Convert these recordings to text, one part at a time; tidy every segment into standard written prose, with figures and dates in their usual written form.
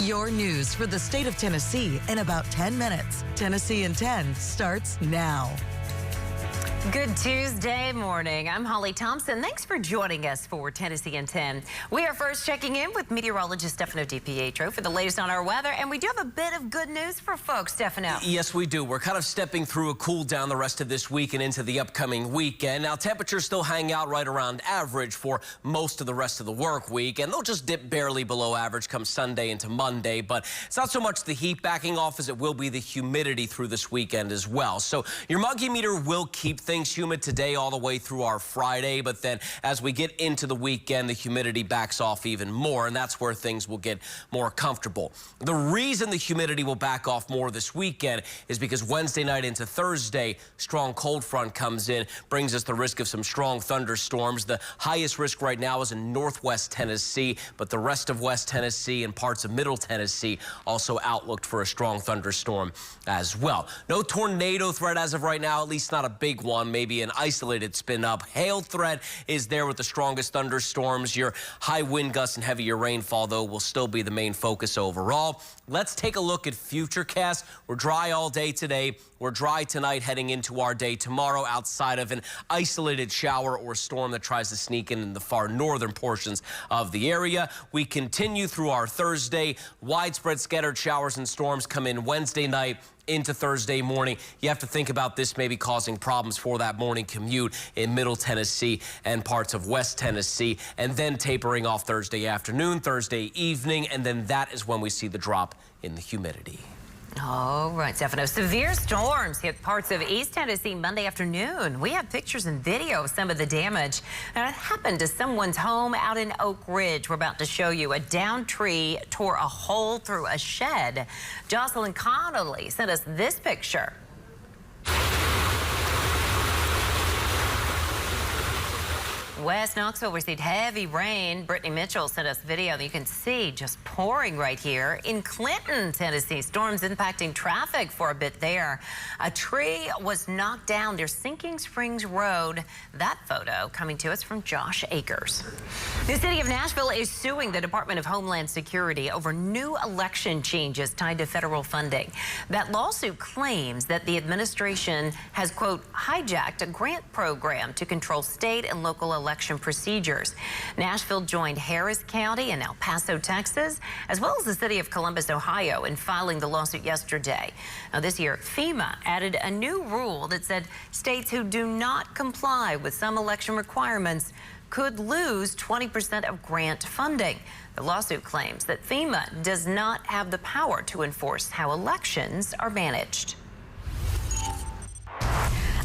Your news for the state of Tennessee in about 10 minutes. Tennessee in 10 starts now. Good Tuesday morning. I'm Holly Thompson. Thanks for joining us for Tennessee in 10. We are first checking in with meteorologist Stefano DiPietro for the latest on our weather, and we do have a bit of good news for folks, Stefano. Yes, we do. We're kind of stepping through a cool down the rest of this week and into the upcoming weekend. Now, temperatures still hang out right around average for most of the rest of the work week, and they'll just dip barely below average come Sunday into Monday, but it's not so much the heat backing off as it will be the humidity through this weekend as well. So your muggy meter will keep things humid today all the way through our Friday, but then as we get into the weekend, the humidity backs off even more, and that's where things will get more comfortable. The reason the humidity will back off more this weekend is because Wednesday night into Thursday, strong cold front comes in, brings us the risk of some strong thunderstorms. The highest risk right now is in northwest Tennessee, but the rest of West Tennessee and parts of Middle Tennessee also outlooked for a strong thunderstorm as well. No tornado threat as of right now, at least not a big one. Maybe an isolated spin up. Hail threat is there with the strongest thunderstorms. Your high wind gusts and heavier rainfall, though, will still be the main focus overall. Let's take a look at futurecast. We're dry all day today. We're dry tonight heading into our day tomorrow outside of an isolated shower or storm that tries to sneak in the far northern portions of the area. We continue through our Thursday. Widespread scattered showers and storms come in Wednesday night into Thursday morning. You have to think about this maybe causing problems for that morning commute in Middle Tennessee and parts of West Tennessee, and then tapering off Thursday afternoon, Thursday evening, and then that is when we see the drop in the humidity. All right, Stefano. Severe storms hit parts of East Tennessee Monday afternoon. We have pictures and video of some of the damage that happened to someone's home out in Oak Ridge. We're about to show you a downed tree tore a hole through a shed. Jocelyn Connolly sent us this picture. West Knoxville received heavy rain. Brittany Mitchell sent us video that you can see just pouring right here. In Clinton, Tennessee, storms impacting traffic for a bit there. A tree was knocked down near Sinking Springs Road. That photo coming to us from Josh Akers. The city of Nashville is suing the Department of Homeland Security over new election changes tied to federal funding. That lawsuit claims that the administration has, quote, hijacked a grant program to control state and local election procedures. Nashville joined Harris County and El Paso, Texas, as well as the city of Columbus, Ohio, in filing the lawsuit yesterday. Now, this year, FEMA added a new rule that said states who do not comply with some election requirements could lose 20% of grant funding. The lawsuit claims that FEMA does not have the power to enforce how elections are managed.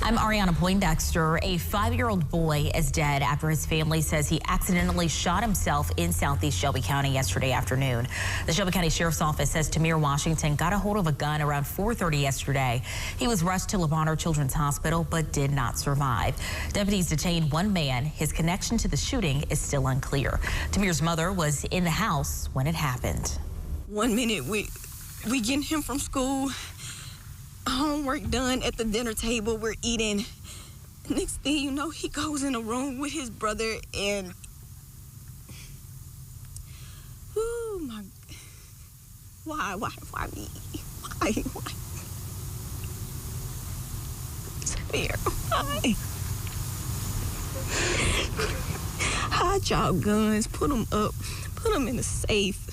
I'm Ariana Poindexter. A 5-year-old boy is dead after his family says he accidentally shot himself in southeast Shelby County yesterday afternoon. The Shelby County Sheriff's Office says Tamir Washington got a hold of a gun around 4:30 yesterday. He was rushed to LeBonner Children's Hospital but did not survive. Deputies detained one man. His connection to the shooting is still unclear. Tamir's mother was in the house when it happened. 1 minute we getting him from school. Homework done at the dinner table, we're eating. Next thing you know, he goes in a room with his brother and oh my, why me? Why? Severe, why? Hide y'all guns, put them up, put them in the safe.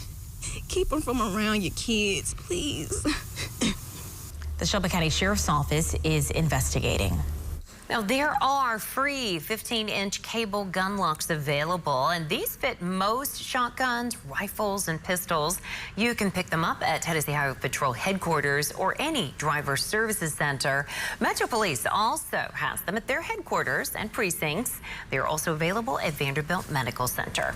Keep them from around your kids, please. The Shelby County Sheriff's Office is investigating. Now, there are free 15-inch cable gun locks available, and these fit most shotguns, rifles, and pistols. You can pick them up at Tennessee Highway Patrol headquarters or any driver services center. Metro Police also has them at their headquarters and precincts. They're also available at Vanderbilt Medical Center.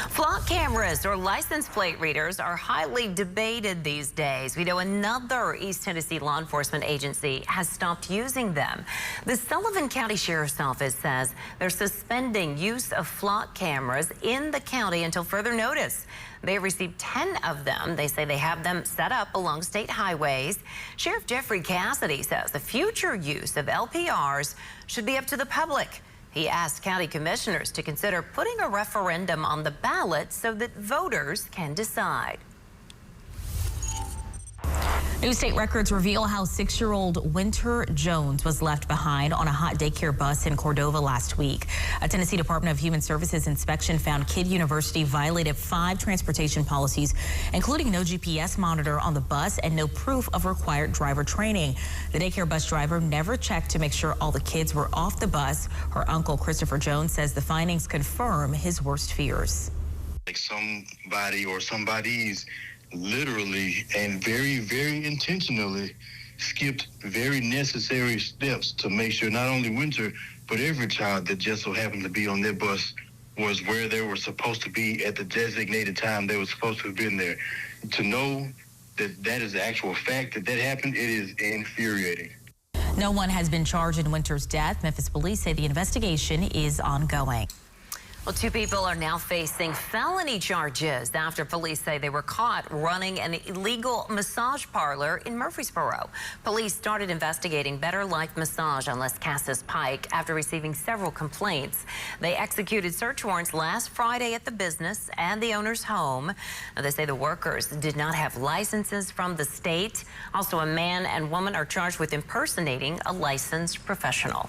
Flock cameras or license plate readers are highly debated these days. We know another East Tennessee law enforcement agency has stopped using them. The Sullivan County Sheriff's Office says they're suspending use of flock cameras in the county until further notice. They received 10 of them. They say they have them set up along state highways. Sheriff Jeffrey Cassidy says the future use of LPRs should be up to the public. He asked county commissioners to consider putting a referendum on the ballot so that voters can decide. New state records reveal how 6-year-old Winter Jones was left behind on a hot daycare bus in Cordova last week. A Tennessee Department of Human Services inspection found Kid University violated 5 transportation policies, including no GPS monitor on the bus and no proof of required driver training. The daycare bus driver never checked to make sure all the kids were off the bus. Her uncle, Christopher Jones, says the findings confirm his worst fears. Like somebody or somebody's literally and very, very intentionally skipped very necessary steps to make sure not only Winter, but every child that just so happened to be on their bus was where they were supposed to be at the designated time they were supposed to have been there. To know that that is the actual fact that happened, it is infuriating. No one has been charged in Winter's death. Memphis police say the investigation is ongoing. Well, 2 people are now facing felony charges after police say they were caught running an illegal massage parlor in Murfreesboro. Police started investigating Better Life Massage on Les Casas Pike after receiving several complaints. They executed search warrants last Friday at the business and the owner's home. Now, they say the workers did not have licenses from the state. Also, a man and woman are charged with impersonating a licensed professional.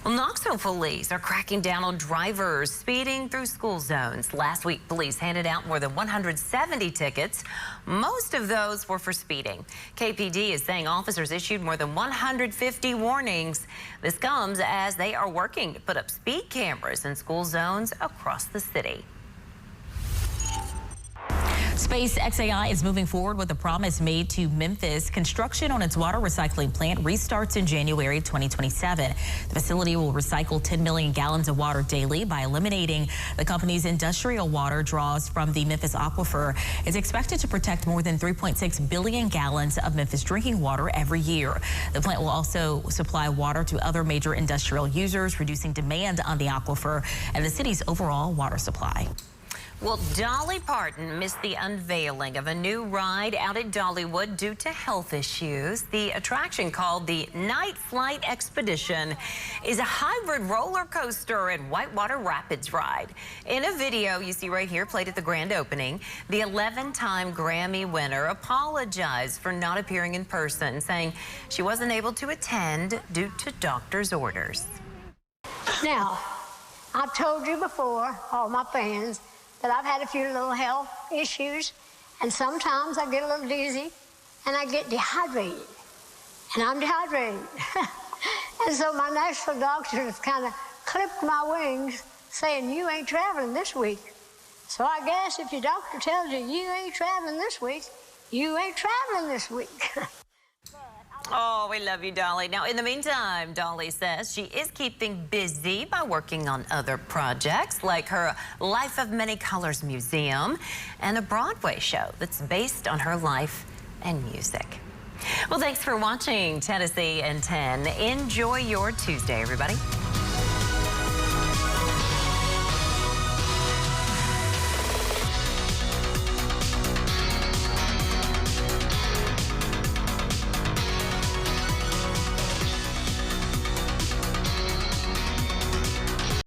Well, Knoxville police are cracking down on drivers speeding through school zones. Last week, police handed out more than 170 tickets. Most of those were for speeding. KPD is saying officers issued more than 150 warnings. This comes as they are working to put up speed cameras in school zones across the city. SpaceXAI is moving forward with a promise made to Memphis. Construction on its water recycling plant restarts in January 2027. The facility will recycle 10 million gallons of water daily by eliminating the company's industrial water draws from the Memphis aquifer. It's expected to protect more than 3.6 billion gallons of Memphis drinking water every year. The plant will also supply water to other major industrial users, reducing demand on the aquifer and the city's overall water supply. Well, Dolly Parton missed the unveiling of a new ride out at Dollywood due to health issues. The attraction, called the Night Flight Expedition, is a hybrid roller coaster and whitewater rapids ride. In a video you see right here played at the grand opening, the 11-time Grammy winner apologized for not appearing in person, saying she wasn't able to attend due to doctor's orders. Now, I've told you before, all my fans, that I've had a few little health issues, and sometimes I get a little dizzy and I get dehydrated, and I'm dehydrated. And so my Nashville doctor has kind of clipped my wings saying, you ain't traveling this week. So I guess if your doctor tells you you ain't traveling this week, you ain't traveling this week. Oh, we love you, Dolly. Now, in the meantime, Dolly says she is keeping busy by working on other projects like her Life of Many Colors Museum and a Broadway show that's based on her life and music. Well, thanks for watching Tennessee in 10. Enjoy your Tuesday, everybody.